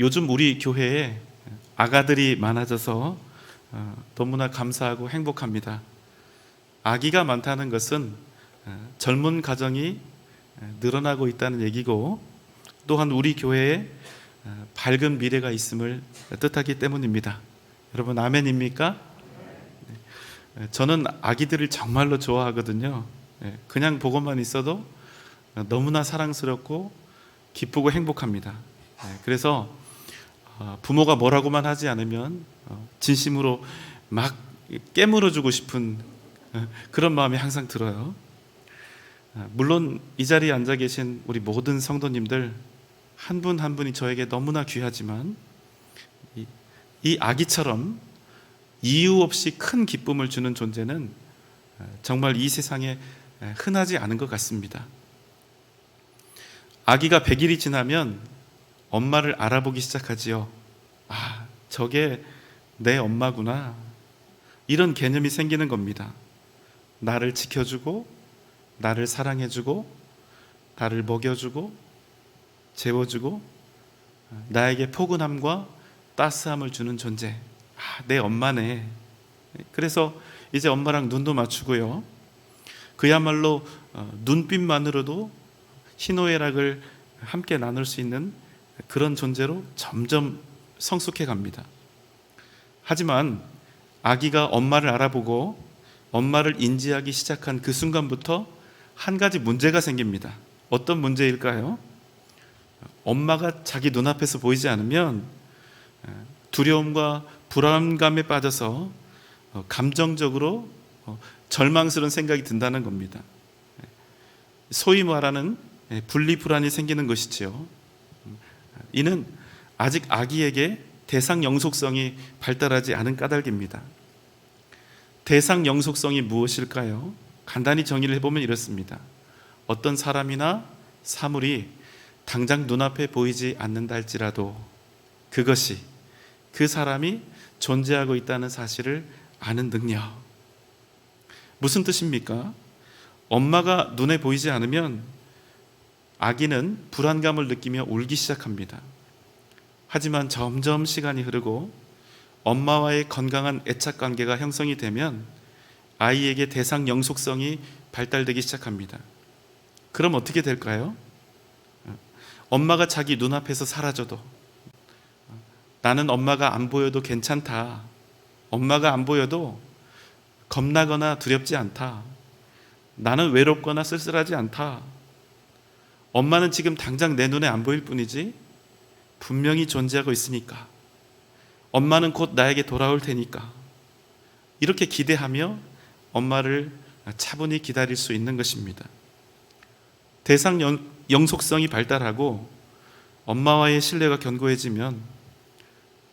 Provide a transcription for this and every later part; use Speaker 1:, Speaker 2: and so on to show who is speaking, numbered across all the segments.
Speaker 1: 요즘 우리 교회에 아가들이 많아져서 너무나 감사하고 행복합니다. 아기가 많다는 것은 젊은 가정이 늘어나고 있다는 얘기고, 또한 우리 교회에 밝은 미래가 있음을 뜻하기 때문입니다. 여러분 아멘입니까? 저는 아기들을 정말로 좋아하거든요. 그냥 보고만 있어도 너무나 사랑스럽고 기쁘고 행복합니다. 그래서 부모가 뭐라고만 하지 않으면 진심으로 막 깨물어주고 싶은 그런 마음이 항상 들어요. 물론 이 자리에 앉아 계신 우리 모든 성도님들 한 분 한 분이 저에게 너무나 귀하지만, 이 아기처럼 이유 없이 큰 기쁨을 주는 존재는 정말 이 세상에 흔하지 않은 것 같습니다. 아기가 100일이 지나면 엄마를 알아보기 시작하지요. 아, 저게 내 엄마구나. 이런 개념이 생기는 겁니다. 나를 지켜주고, 나를 사랑해주고, 나를 먹여주고, 재워주고, 나에게 포근함과 따스함을 주는 존재. 아, 내 엄마네. 그래서 이제 엄마랑 눈도 맞추고요. 그야말로 눈빛만으로도 희노애락을 함께 나눌 수 있는 그런 존재로 점점 성숙해 갑니다. 하지만 아기가 엄마를 알아보고 엄마를 인지하기 시작한 그 순간부터 한 가지 문제가 생깁니다. 어떤 문제일까요? 엄마가 자기 눈앞에서 보이지 않으면 두려움과 불안감에 빠져서 감정적으로 절망스러운 생각이 든다는 겁니다. 소위 말하는 분리불안이 생기는 것이지요. 이는 아직 아기에게 대상 영속성이 발달하지 않은 까닭입니다. 대상 영속성이 무엇일까요? 간단히 정의를 해보면 이렇습니다. 어떤 사람이나 사물이 당장 눈앞에 보이지 않는다 할지라도 그것이 그 사람이 존재하고 있다는 사실을 아는 능력. 무슨 뜻입니까? 엄마가 눈에 보이지 않으면 아기는 불안감을 느끼며 울기 시작합니다. 하지만 점점 시간이 흐르고 엄마와의 건강한 애착관계가 형성이 되면 아이에게 대상 영속성이 발달되기 시작합니다. 그럼 어떻게 될까요? 엄마가 자기 눈앞에서 사라져도 나는 엄마가 안 보여도 괜찮다. 엄마가 안 보여도 겁나거나 두렵지 않다. 나는 외롭거나 쓸쓸하지 않다. 엄마는 지금 당장 내 눈에 안 보일 뿐이지 분명히 존재하고 있으니까. 엄마는 곧 나에게 돌아올 테니까. 이렇게 기대하며 엄마를 차분히 기다릴 수 있는 것입니다. 대상 영속성이 발달하고 엄마와의 신뢰가 견고해지면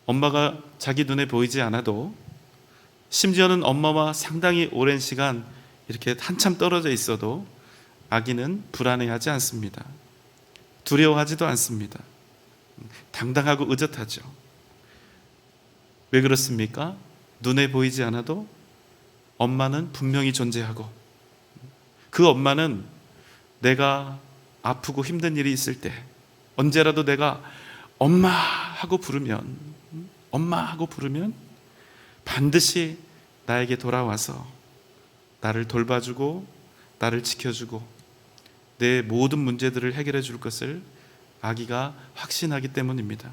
Speaker 1: 엄마가 자기 눈에 보이지 않아도, 심지어는 엄마와 상당히 오랜 시간 이렇게 한참 떨어져 있어도 아기는 불안해하지 않습니다. 두려워하지도 않습니다. 당당하고 의젓하죠. 왜 그렇습니까? 눈에 보이지 않아도 엄마는 분명히 존재하고, 그 엄마는 내가 아프고 힘든 일이 있을 때 언제라도 내가 엄마 하고 부르면 반드시 나에게 돌아와서 나를 돌봐주고 나를 지켜주고 내 모든 문제들을 해결해 줄 것을 아기가 확신하기 때문입니다.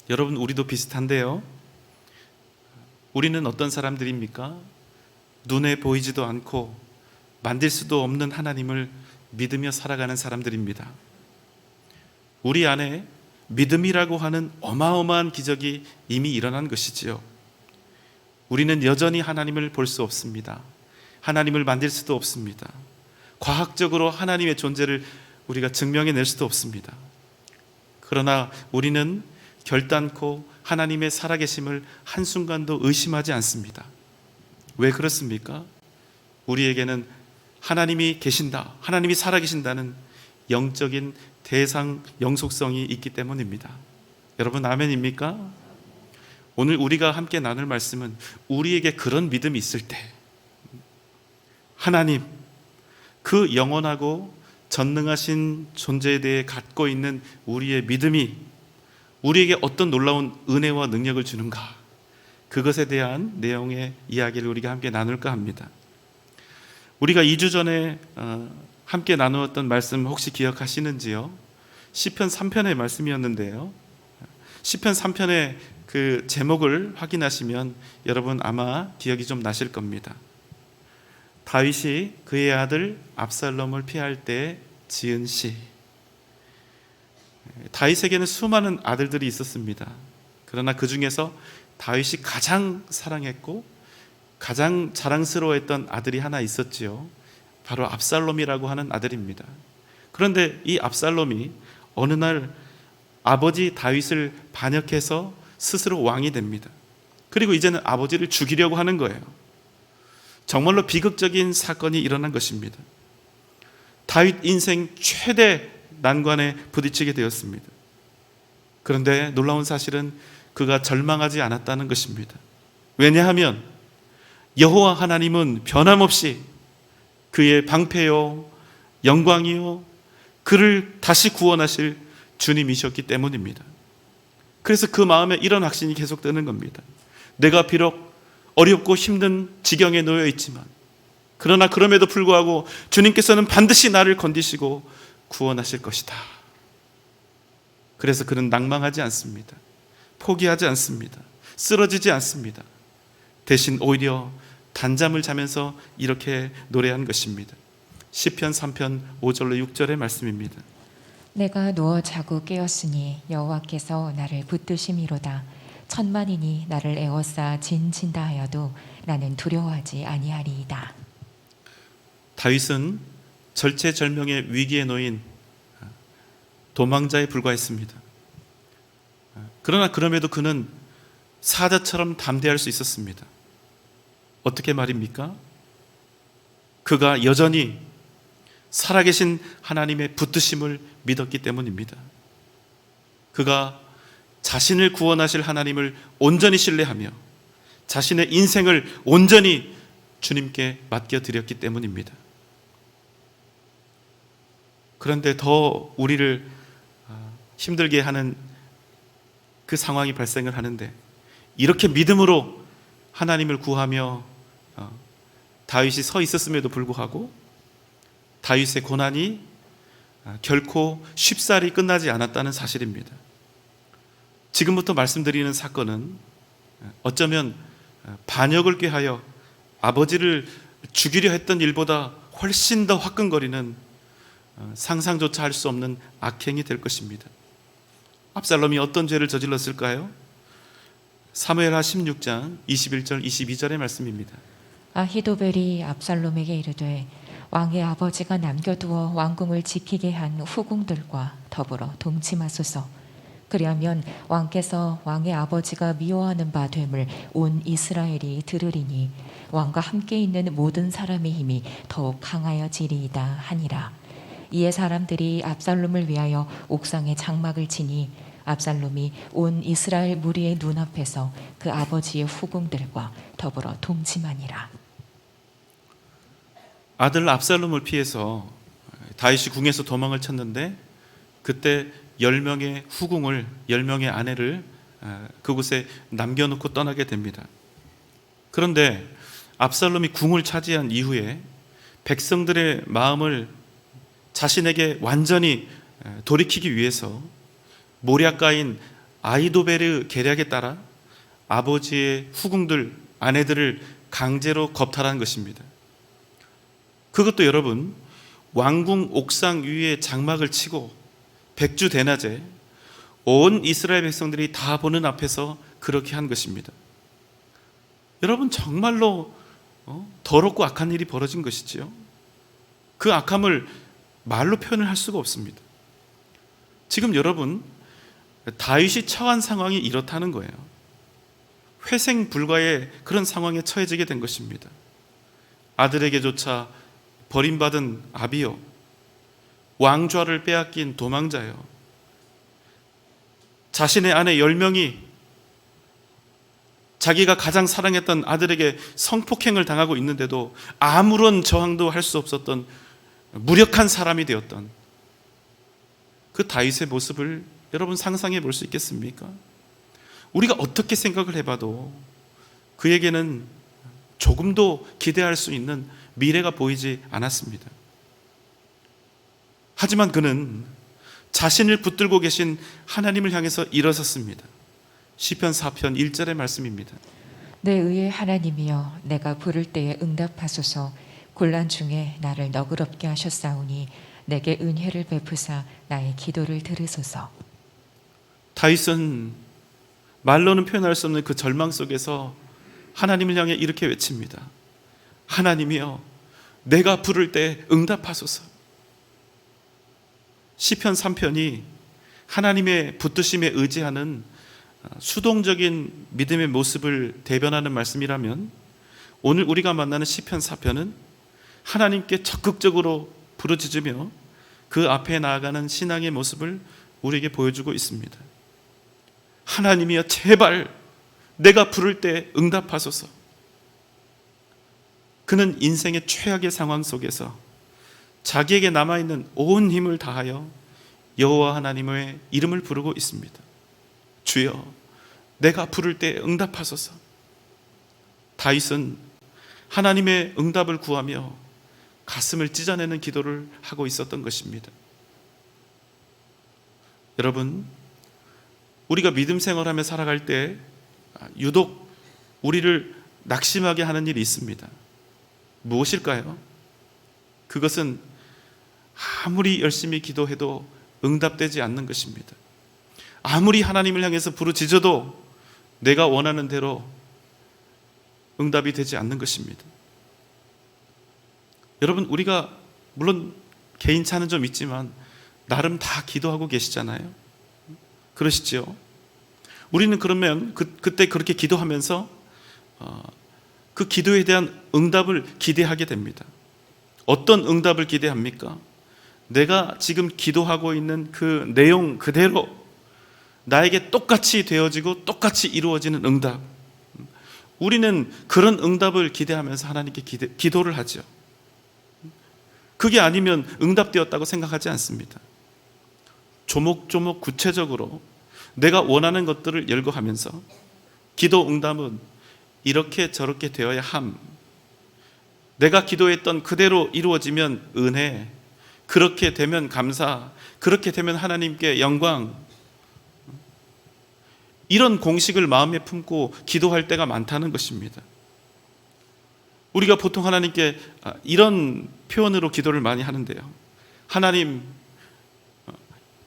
Speaker 1: 여러분, 우리도 비슷한데요. 우리는 어떤 사람들입니까? 눈에 보이지도 않고 만질 수도 없는 하나님을 믿으며 살아가는 사람들입니다. 우리 안에 믿음이라고 하는 어마어마한 기적이 이미 일어난 것이지요. 우리는 여전히 하나님을 볼 수 없습니다. 하나님을 만질 수도 없습니다. 과학적으로 하나님의 존재를 우리가 증명해낼 수도 없습니다. 그러나 우리는 결단코 하나님의 살아계심을 한순간도 의심하지 않습니다. 왜 그렇습니까? 우리에게는 하나님이 계신다, 하나님이 살아계신다는 영적인 대상 영속성이 있기 때문입니다. 여러분 아멘입니까? 오늘 우리가 함께 나눌 말씀은 우리에게 그런 믿음이 있을 때 하나님, 그 영원하고 전능하신 존재에 대해 갖고 있는 우리의 믿음이 우리에게 어떤 놀라운 은혜와 능력을 주는가, 그것에 대한 내용의 이야기를 우리가 함께 나눌까 합니다. 우리가 2주 전에 함께 나누었던 말씀 혹시 기억하시는지요? 시편 3편의 말씀이었는데요, 시편 3편의 그 제목을 확인하시면 여러분 아마 기억이 좀 나실 겁니다. 다윗이 그의 아들 압살롬을 피할 때 지은 시. 다윗에게는 수많은 아들들이 있었습니다. 그러나 그 중에서 다윗이 가장 사랑했고 가장 자랑스러워했던 아들이 하나 있었지요. 바로 압살롬이라고 하는 아들입니다. 그런데 이 압살롬이 어느 날 아버지 다윗을 반역해서 스스로 왕이 됩니다. 그리고 이제는 아버지를 죽이려고 하는 거예요. 정말로 비극적인 사건이 일어난 것입니다. 다윗 인생 최대 난관에 부딪히게 되었습니다. 그런데 놀라운 사실은 그가 절망하지 않았다는 것입니다. 왜냐하면 여호와 하나님은 변함없이 그의 방패요 영광이요 그를 다시 구원하실 주님이셨기 때문입니다. 그래서 그 마음에 이런 확신이 계속되는 겁니다. 내가 비록 어렵고 힘든 지경에 놓여 있지만, 그러나 그럼에도 불구하고 주님께서는 반드시 나를 건지시고 구원하실 것이다. 그래서 그는 낭망하지 않습니다. 포기하지 않습니다. 쓰러지지 않습니다. 대신 오히려 단잠을 자면서 이렇게 노래한 것입니다. 시편 3편 5절로 6절의 말씀입니다.
Speaker 2: 내가 누워 자고 깨었으니 여호와께서 나를 붙드심이로다. 천만인이 나를 에워싸 진친다 하여도 나는 두려워하지 아니하리이다.
Speaker 1: 다윗은 절체절명의 위기에 놓인 도망자에 불과했습니다. 그러나 그럼에도 그는 사자처럼 담대할 수 있었습니다. 어떻게 말입니까? 그가 여전히 살아계신 하나님의 붙드심을 믿었기 때문입니다. 그가 자신을 구원하실 하나님을 온전히 신뢰하며 자신의 인생을 온전히 주님께 맡겨드렸기 때문입니다. 그런데 더 우리를 힘들게 하는 그 상황이 발생을 하는데, 이렇게 믿음으로 하나님을 구하며 다윗이 서 있었음에도 불구하고 다윗의 고난이 결코 쉽사리 끝나지 않았다는 사실입니다. 지금부터 말씀드리는 사건은 어쩌면 반역을 꾀하여 아버지를 죽이려 했던 일보다 훨씬 더 화끈거리는 상상조차 할 수 없는 악행이 될 것입니다. 압살롬이 어떤 죄를 저질렀을까요? 사무엘하 16장 21절 22절의 말씀입니다.
Speaker 2: 아히도벨이 압살롬에게 이르되 왕의 아버지가 남겨두어 왕궁을 지키게 한 후궁들과 더불어 동침하소서. 그리하면 왕께서 왕의 아버지가 미워하는 바 됨을 온 이스라엘이 들으리니 왕과 함께 있는 모든 사람의 힘이 더욱 강하여지리이다 하니라. 이에 사람들이 압살롬을 위하여 옥상에 장막을 치니 압살롬이 온 이스라엘 무리의 눈앞에서 그 아버지의 후궁들과 더불어 동침하니라.
Speaker 1: 아들 압살롬을 피해서 다윗이 궁에서 도망을 쳤는데, 그때 10명의 후궁을, 10명의 아내를 그곳에 남겨놓고 떠나게 됩니다. 그런데 압살롬이 궁을 차지한 이후에 백성들의 마음을 자신에게 완전히 돌이키기 위해서 모략가인 아히도벨의 계략에 따라 아버지의 후궁들, 아내들을 강제로 겁탈한 것입니다. 그것도 여러분, 왕궁 옥상 위에 장막을 치고 백주대낮에 온 이스라엘 백성들이 다 보는 앞에서 그렇게 한 것입니다. 여러분, 정말로 더럽고 악한 일이 벌어진 것이지요. 그 악함을 말로 표현을 할 수가 없습니다. 지금 여러분, 다윗이 처한 상황이 이렇다는 거예요. 회생 불가의 그런 상황에 처해지게 된 것입니다. 아들에게조차 버림받은 아비요, 왕좌를 빼앗긴 도망자요, 자신의 아내 10명이 자기가 가장 사랑했던 아들에게 성폭행을 당하고 있는데도 아무런 저항도 할 수 없었던 무력한 사람이 되었던 그 다윗의 모습을 여러분 상상해 볼 수 있겠습니까? 우리가 어떻게 생각을 해봐도 그에게는 조금도 기대할 수 있는 미래가 보이지 않았습니다. 하지만 그는 자신을 붙들고 계신 하나님을 향해서 일어섰습니다. 시편 4편 1절의 말씀입니다.
Speaker 2: 내 의의 하나님이여 내가 부를 때에 응답하소서. 곤란 중에 나를 너그럽게 하셨사오니 내게 은혜를 베푸사 나의 기도를 들으소서.
Speaker 1: 다윗은 말로는 표현할 수 없는 그 절망 속에서 하나님을 향해 이렇게 외칩니다. 하나님이여 내가 부를 때 응답하소서. 시편 3편이 하나님의 붙드심에 의지하는 수동적인 믿음의 모습을 대변하는 말씀이라면, 오늘 우리가 만나는 시편 4편은 하나님께 적극적으로 부르짖으며 그 앞에 나아가는 신앙의 모습을 우리에게 보여주고 있습니다. 하나님이여 제발 내가 부를 때 응답하소서. 그는 인생의 최악의 상황 속에서 자기에게 남아있는 온 힘을 다하여 여호와 하나님의 이름을 부르고 있습니다. 주여 내가 부를 때 응답하소서. 다윗은 하나님의 응답을 구하며 가슴을 찢어내는 기도를 하고 있었던 것입니다. 여러분, 우리가 믿음 생활하며 살아갈 때 유독 우리를 낙심하게 하는 일이 있습니다. 무엇일까요? 그것은 아무리 열심히 기도해도 응답되지 않는 것입니다. 아무리 하나님을 향해서 부르짖어도 내가 원하는 대로 응답이 되지 않는 것입니다. 여러분, 우리가 물론 개인차는 좀 있지만 나름 다 기도하고 계시잖아요. 그러시죠? 우리는 그러면 그때 그렇게 기도하면서 그 기도에 대한 응답을 기대하게 됩니다. 어떤 응답을 기대합니까? 내가 지금 기도하고 있는 그 내용 그대로 나에게 똑같이 되어지고 똑같이 이루어지는 응답. 우리는 그런 응답을 기대하면서 하나님께 기도를 하죠. 그게 아니면 응답되었다고 생각하지 않습니다. 조목조목 구체적으로 내가 원하는 것들을 열거하면서 기도 응답은 이렇게 저렇게 되어야 함, 내가 기도했던 그대로 이루어지면 은혜, 그렇게 되면 감사, 그렇게 되면 하나님께 영광, 이런 공식을 마음에 품고 기도할 때가 많다는 것입니다. 우리가 보통 하나님께 이런 표현으로 기도를 많이 하는데요. 하나님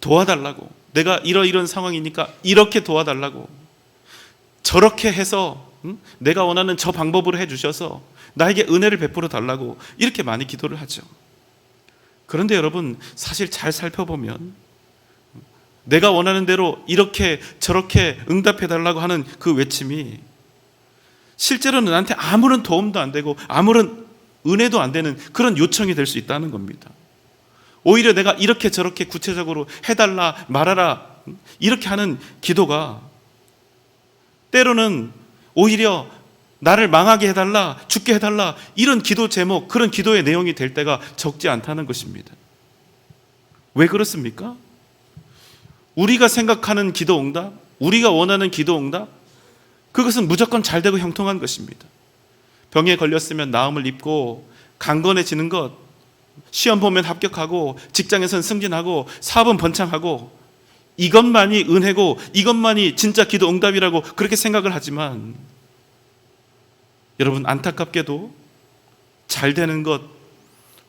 Speaker 1: 도와달라고, 내가 이런 상황이니까 이렇게 도와달라고, 저렇게 해서 내가 원하는 저 방법으로 해주셔서 나에게 은혜를 베풀어 달라고, 이렇게 많이 기도를 하죠. 그런데 여러분, 사실 잘 살펴보면 내가 원하는 대로 이렇게 저렇게 응답해 달라고 하는 그 외침이 실제로는 나한테 아무런 도움도 안 되고 아무런 은혜도 안 되는 그런 요청이 될 수 있다는 겁니다. 오히려 내가 이렇게 저렇게 구체적으로 해달라 말하라 이렇게 하는 기도가 때로는 오히려 나를 망하게 해달라, 죽게 해달라, 이런 기도 제목, 그런 기도의 내용이 될 때가 적지 않다는 것입니다. 왜 그렇습니까? 우리가 생각하는 기도 응답, 우리가 원하는 기도 응답, 그것은 무조건 잘 되고 형통한 것입니다. 병에 걸렸으면 나음을 입고 강건해지는 것, 시험 보면 합격하고 직장에선 승진하고 사업은 번창하고, 이것만이 은혜고 이것만이 진짜 기도 응답이라고 그렇게 생각을 하지만, 여러분, 안타깝게도 잘 되는 것,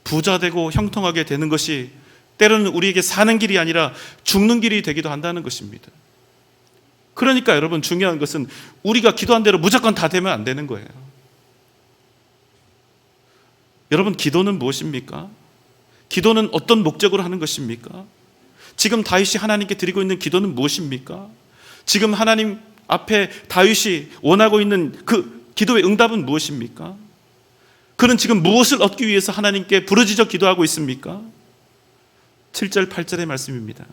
Speaker 1: 부자 되고 형통하게 되는 것이 때로는 우리에게 사는 길이 아니라 죽는 길이 되기도 한다는 것입니다. 그러니까 여러분, 중요한 것은 우리가 기도한 대로 무조건 다 되면 안 되는 거예요. 여러분, 기도는 무엇입니까? 기도는 어떤 목적으로 하는 것입니까? 지금 다윗이 하나님께 드리고 있는 기도는 무엇입니까? 지금 하나님 앞에 다윗이 원하고 있는 그 기도의 응답은 무엇입니까? 그는 지금 무엇을 얻기 위해서 하나님께 부르짖어 기도하고 있습니까? 7절 8절의 말씀입니다.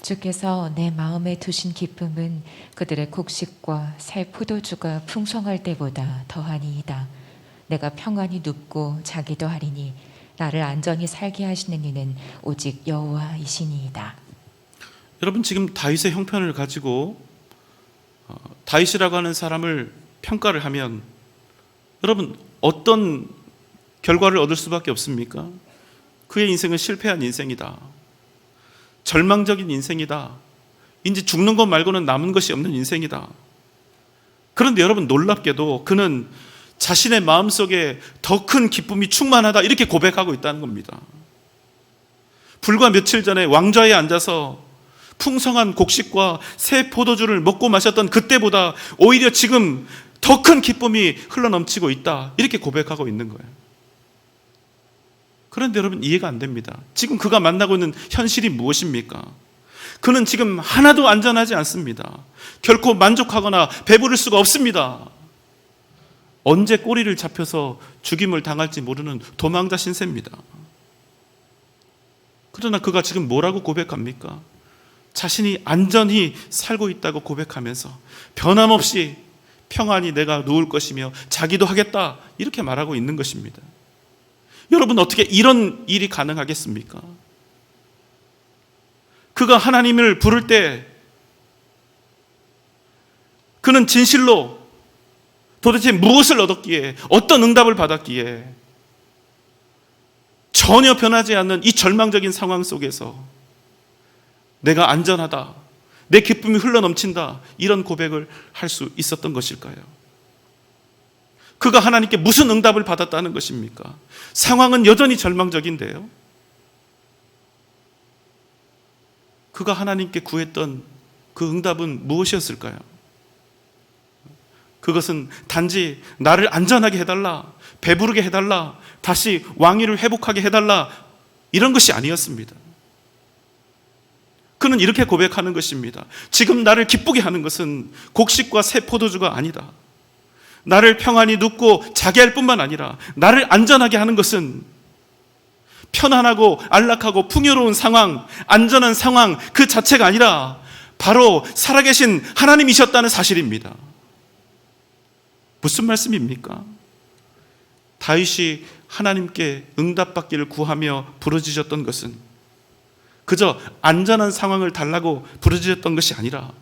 Speaker 2: 주께서 내 마음에 두신 기쁨은 그들의 곡식과 새 포도주가 풍성할 때보다 더하니이다. 내가 평안히 눕고 자기도 하리니 나를 안전히 살게 하시는 이는 오직 여호와이시니이다.
Speaker 1: 여러분, 지금 다윗의 형편을 가지고 다윗이라고 하는 사람을 평가를 하면 여러분 어떤 결과를 얻을 수밖에 없습니까? 그의 인생은 실패한 인생이다, 절망적인 인생이다, 이제 죽는 것 말고는 남은 것이 없는 인생이다. 그런데 여러분, 놀랍게도 그는 자신의 마음속에 더 큰 기쁨이 충만하다, 이렇게 고백하고 있다는 겁니다. 불과 며칠 전에 왕좌에 앉아서 풍성한 곡식과 새 포도주를 먹고 마셨던 그때보다 오히려 지금 더 큰 기쁨이 흘러넘치고 있다, 이렇게 고백하고 있는 거예요. 그런데 여러분, 이해가 안 됩니다. 지금 그가 만나고 있는 현실이 무엇입니까? 그는 지금 하나도 안전하지 않습니다. 결코 만족하거나 배부를 수가 없습니다. 언제 꼬리를 잡혀서 죽임을 당할지 모르는 도망자 신세입니다. 그러나 그가 지금 뭐라고 고백합니까? 자신이 안전히 살고 있다고 고백하면서 변함없이 평안히 내가 누울 것이며 자기도 하겠다, 이렇게 말하고 있는 것입니다. 여러분, 어떻게 이런 일이 가능하겠습니까? 그가 하나님을 부를 때 그는 진실로 도대체 무엇을 얻었기에, 어떤 응답을 받았기에 전혀 변하지 않는 이 절망적인 상황 속에서 내가 안전하다, 내 기쁨이 흘러넘친다, 이런 고백을 할 수 있었던 것일까요? 그가 하나님께 무슨 응답을 받았다는 것입니까? 상황은 여전히 절망적인데요, 그가 하나님께 구했던 그 응답은 무엇이었을까요? 그것은 단지 나를 안전하게 해달라, 배부르게 해달라, 다시 왕위를 회복하게 해달라, 이런 것이 아니었습니다. 그는 이렇게 고백하는 것입니다. 지금 나를 기쁘게 하는 것은 곡식과 새 포도주가 아니다. 나를 평안히 눕고 자게 할 뿐만 아니라 나를 안전하게 하는 것은 편안하고 안락하고 풍요로운 상황, 안전한 상황 그 자체가 아니라 바로 살아계신 하나님이셨다는 사실입니다. 무슨 말씀입니까? 다윗이 하나님께 응답받기를 구하며 부르짖었던 것은 그저 안전한 상황을 달라고 부르짖었던 것이 아니라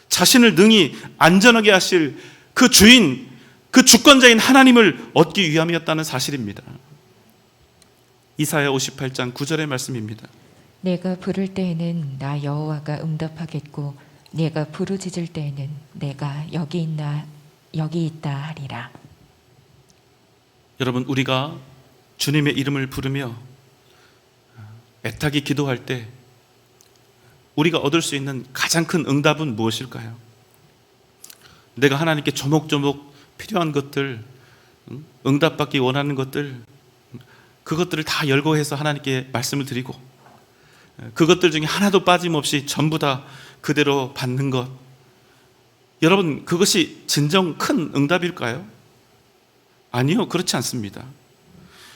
Speaker 1: 자신을 능히 안전하게 하실 그 주인, 그 주권자인 하나님을 얻기 위함이었다는 사실입니다. 이사야 58장 9절의 말씀입니다.
Speaker 2: 내가 부를 때에는 나 여호와가 응답하겠고 내가 부르짖을 때에는 내가 여기 있다 하리라.
Speaker 1: 여러분, 우리가 주님의 이름을 부르며 애타게 기도할 때 우리가 얻을 수 있는 가장 큰 응답은 무엇일까요? 내가 하나님께 조목조목 필요한 것들, 응답받기 원하는 것들, 그것들을 다 열거해서 하나님께 말씀을 드리고 그것들 중에 하나도 빠짐없이 전부 다 그대로 받는 것, 여러분, 그것이 진정 큰 응답일까요? 아니요, 그렇지 않습니다.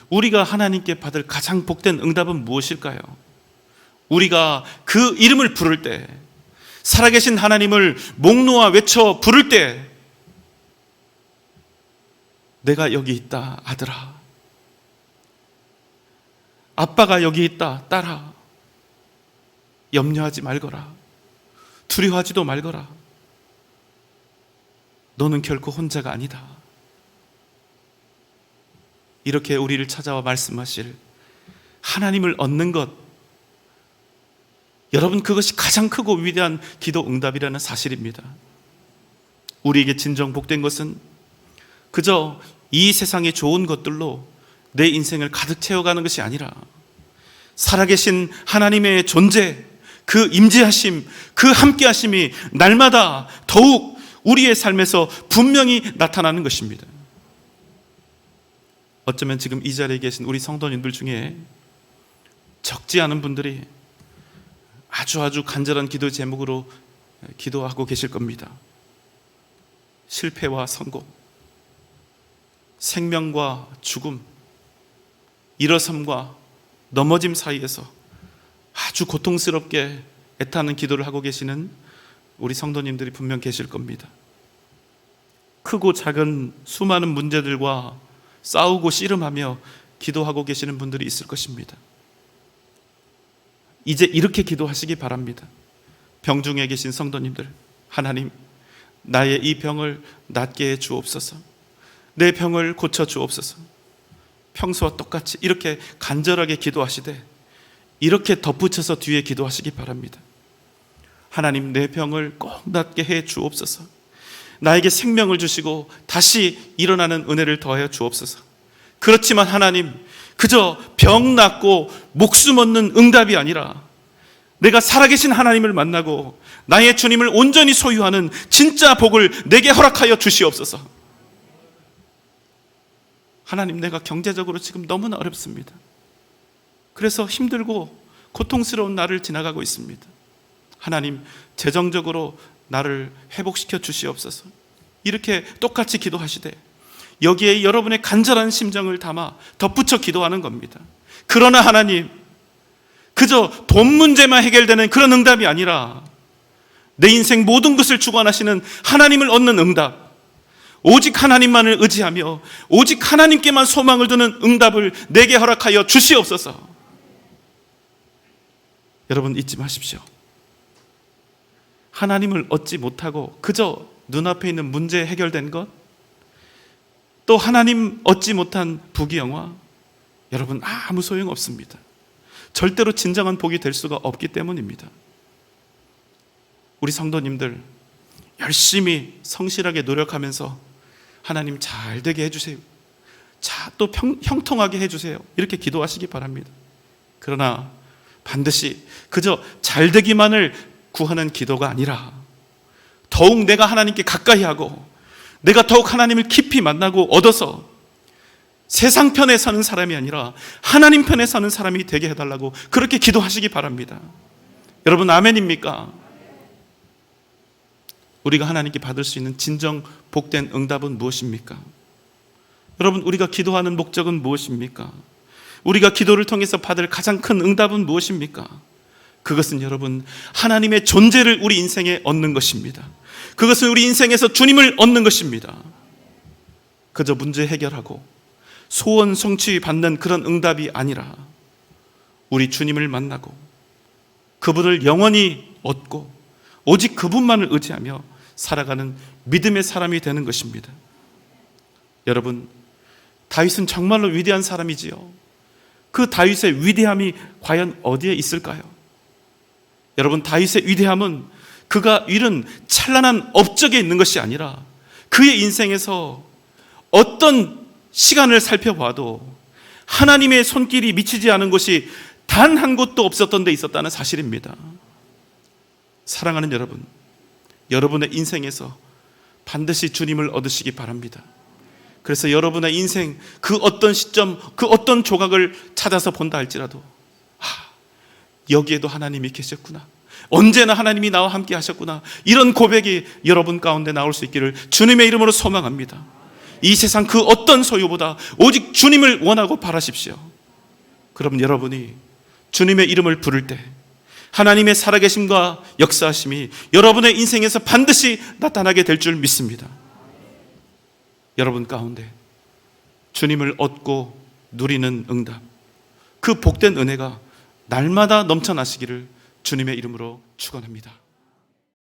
Speaker 1: 우리가 하나님께 받을 가장 복된 응답은 무엇일까요? 우리가 그 이름을 부를 때, 살아계신 하나님을 목 놓아 외쳐 부를 때, 내가 여기 있다 아들아, 아빠가 여기 있다 딸아, 염려하지 말거라, 두려워하지도 말거라, 너는 결코 혼자가 아니다. 이렇게 우리를 찾아와 말씀하실 하나님을 얻는 것, 여러분, 그것이 가장 크고 위대한 기도 응답이라는 사실입니다. 우리에게 진정 복된 것은 그저 이 세상의 좋은 것들로 내 인생을 가득 채워가는 것이 아니라 살아계신 하나님의 존재, 그 임재하심, 그 함께하심이 날마다 더욱 우리의 삶에서 분명히 나타나는 것입니다. 어쩌면 지금 이 자리에 계신 우리 성도님들 중에 적지 않은 분들이 아주 간절한 기도 제목으로 기도하고 계실 겁니다. 실패와 성공, 생명과 죽음, 일어섬과 넘어짐 사이에서 아주 고통스럽게 애타는 기도를 하고 계시는 우리 성도님들이 분명 계실 겁니다. 크고 작은 수많은 문제들과 싸우고 씨름하며 기도하고 계시는 분들이 있을 것입니다. 이제 이렇게 기도하시기 바랍니다. 병중에 계신 성도님들, 하나님, 나의 이 병을 낫게 해 주옵소서. 내 병을 고쳐 주옵소서. 평소와 똑같이 이렇게 간절하게 기도하시되 이렇게 덧붙여서 뒤에 기도하시기 바랍니다. 하나님, 내 병을 꼭 낫게 해 주옵소서. 나에게 생명을 주시고 다시 일어나는 은혜를 더하여 주옵소서. 그렇지만 하나님, 그저 병 낫고 목숨 얻는 응답이 아니라 내가 살아계신 하나님을 만나고 나의 주님을 온전히 소유하는 진짜 복을 내게 허락하여 주시옵소서. 하나님, 내가 경제적으로 지금 너무나 어렵습니다. 그래서 힘들고 고통스러운 날을 지나가고 있습니다. 하나님, 재정적으로 나를 회복시켜 주시옵소서. 이렇게 똑같이 기도하시되 여기에 여러분의 간절한 심정을 담아 덧붙여 기도하는 겁니다. 그러나 하나님, 그저 돈 문제만 해결되는 그런 응답이 아니라 내 인생 모든 것을 주관하시는 하나님을 얻는 응답, 오직 하나님만을 의지하며 오직 하나님께만 소망을 두는 응답을 내게 허락하여 주시옵소서. 여러분, 잊지 마십시오. 하나님을 얻지 못하고 그저 눈앞에 있는 문제 해결된 것, 또 하나님 얻지 못한 부귀영화, 여러분 아무 소용없습니다. 절대로 진정한 복이 될 수가 없기 때문입니다. 우리 성도님들 열심히 성실하게 노력하면서 하나님 잘 되게 해주세요, 또 형통하게 해주세요, 이렇게 기도하시기 바랍니다. 그러나 반드시 그저 잘 되기만을 구하는 기도가 아니라 더욱 내가 하나님께 가까이 하고 내가 더욱 하나님을 깊이 만나고 얻어서 세상 편에 사는 사람이 아니라 하나님 편에 사는 사람이 되게 해달라고 그렇게 기도하시기 바랍니다. 여러분, 아멘입니까? 우리가 하나님께 받을 수 있는 진정 복된 응답은 무엇입니까? 여러분, 우리가 기도하는 목적은 무엇입니까? 우리가 기도를 통해서 받을 가장 큰 응답은 무엇입니까? 그것은 여러분, 하나님의 존재를 우리 인생에 얻는 것입니다. 그것은 우리 인생에서 주님을 얻는 것입니다. 그저 문제 해결하고 소원 성취 받는 그런 응답이 아니라 우리 주님을 만나고 그분을 영원히 얻고 오직 그분만을 의지하며 살아가는 믿음의 사람이 되는 것입니다. 여러분, 다윗은 정말로 위대한 사람이지요. 그 다윗의 위대함이 과연 어디에 있을까요? 여러분, 다윗의 위대함은 그가 이룬 찬란한 업적에 있는 것이 아니라 그의 인생에서 어떤 시간을 살펴봐도 하나님의 손길이 미치지 않은 곳이 단 한 곳도 없었던 데 있었다는 사실입니다. 사랑하는 여러분, 여러분의 인생에서 반드시 주님을 얻으시기 바랍니다. 그래서 여러분의 인생 그 어떤 시점, 그 어떤 조각을 찾아서 본다 할지라도 여기에도 하나님이 계셨구나, 언제나 하나님이 나와 함께 하셨구나, 이런 고백이 여러분 가운데 나올 수 있기를 주님의 이름으로 소망합니다. 이 세상 그 어떤 소유보다 오직 주님을 원하고 바라십시오. 그럼 여러분이 주님의 이름을 부를 때 하나님의 살아계심과 역사하심이 여러분의 인생에서 반드시 나타나게 될 줄 믿습니다. 여러분 가운데 주님을 얻고 누리는 응답, 그 복된 은혜가 날마다 넘쳐나시기를 주님의 이름으로 축원합니다.